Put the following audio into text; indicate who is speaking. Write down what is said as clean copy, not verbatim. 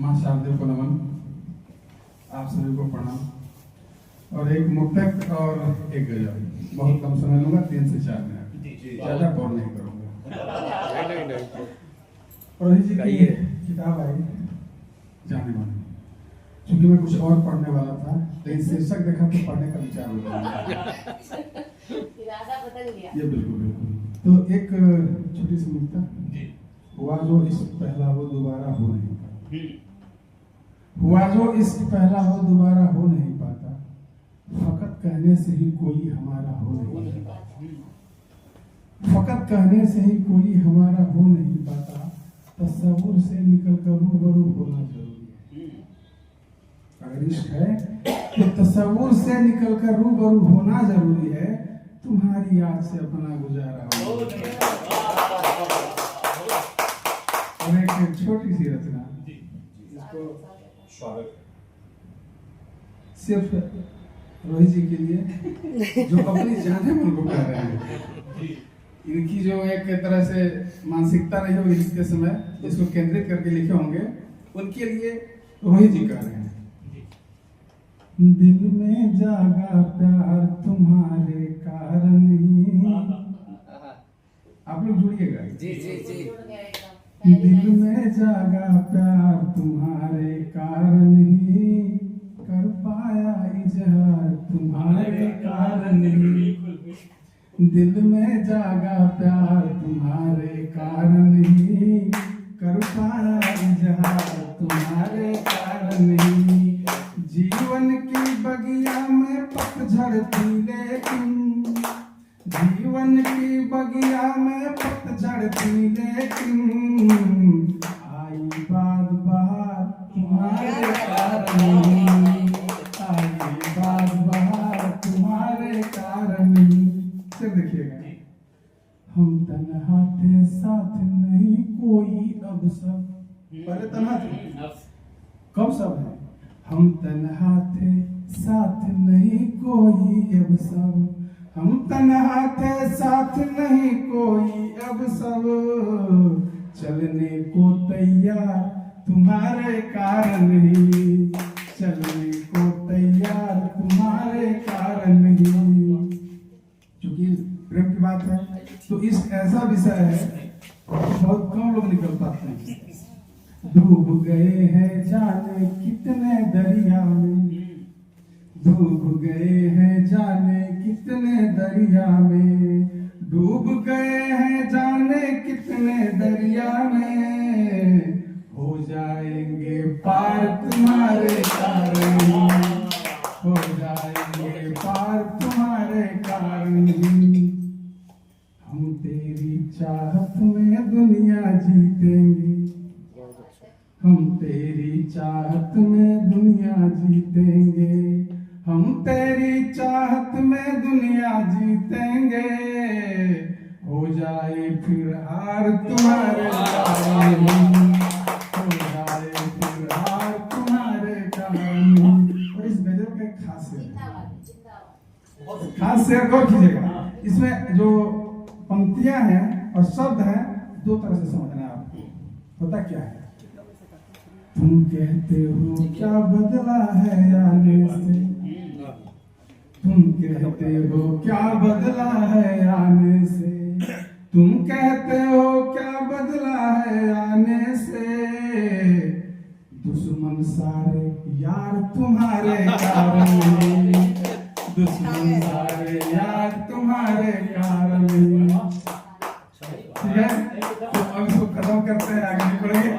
Speaker 1: माँ शारदेव को नमन, आप सभी को प्रणाम। और एक मुक्तक और एक गजल, बहुत कम समय लूंगा, 3 से 4 मिनट, ज्यादा बोर नहीं करूंगा। रोहित जी की किताब आई जाने वाली, क्योंकि मैं कुछ और पढ़ने वाला था, लेकिन शीर्षक देखा तो पढ़ने का विचार हो गया।
Speaker 2: इरादा बदल गया।
Speaker 1: ये बिल्कुल बिल्कुल। तो एक छोटी सी मुक्ता, हुआ जो इश्क पहला वो दोबारा हो नहीं पाता, हुआ जो इश्क पहला वो दोबारा हो नहीं पाता, फकत कहने से ही कोई हमारा हो नहीं पाता, फकत कहने से ही कोई हमारा हो नहीं पाता, तस्वुर से निकल कर रूबरू होना जरूरी है। अगर इश्क है तो तस्वुर से निकल कर रूबरू होना जरूरी है, तुम्हारी याद से अपना गुजारा हो। और एक छोटी सी रचना जिसको स्वागत सिर्फ रोहित जी के लिए, जो अपनी जाने मन को कह रहे हैं, इनकी जो एक तरह से मानसिकता रही होगी लिखते समय, इसको केंद्रित करके लिखे होंगे, उनके लिए रोहित जी कह रहे हैं। दिल में जागा प्यार तुम्हारे कारण ही, आप लोग जुड़िएगा।
Speaker 3: जी जी जी।
Speaker 1: दिल में जागा प्यार तुम्हारे कारण ही, कर पाया इजहार तुम्हारे कारण ही। दिल में जागा प्यार तुम्हारे कारण ही, कर पाया इजहार तुम्हारे कारण ही। जीवन की बगिया में पतझड़ थी लेकिन, जीवन की बगिया में पतझड़ थी लेकिन, आई बाद बहार तुम्हारे कारण ही, आई बाद बहार तुम्हारे कारण ही। फिर देखिएगा, हम तन्हा थे साथ नहीं कोई अब सब, पहले तन्हा थे, कब सब है? हम तन्हा थे साथ नहीं कोई अब सब, हम तन्हा थे साथ नहीं कोई अब सब, चलने को तैयार तुम्हारे कारण ही, चलने को तैयार तुम्हारे कारण ही। क्योंकि प्रेम की बात है तो इस ऐसा विषय है बहुत कम लोग निकल पाते हैं। डूब गए हैं जाने कितने दरिया में, डूब गए हैं जाने कितने दरिया में, डूब गए हैं जाने कितने दरिया में, हो जाएंगे पार तुम्हारे कारण, हो जाएंगे पार तुम्हारे कारण। हम तेरी चाहत में दुनिया जीतेंगे, हम तेरी चाहत में दुनिया जीतेंगे, हम तेरी चाहत में दुनिया जीतेंगे, हो जाए फिर हार तुम्हारे कारण, हो जाए फिर हार तुम्हारे कारण। और इस गजल का एक खास शेर गौर कीजिएगा, इसमें जो पंक्तियां हैं और शब्द हैं, 2 तरह से समझना है आपको। पता क्या है? तुम कहते हो क्या बदला है आने से, तुम कहते हो क्या बदला है आने से, तुम कहते हो क्या बदला है आने से, दुश्मन सारे यार तुम्हारे कारण, दुश्मन सारे यार तुम्हारे कारण। ठीक है, तो अब इसको खत्म करते हैं, आगे बढ़ेंगे।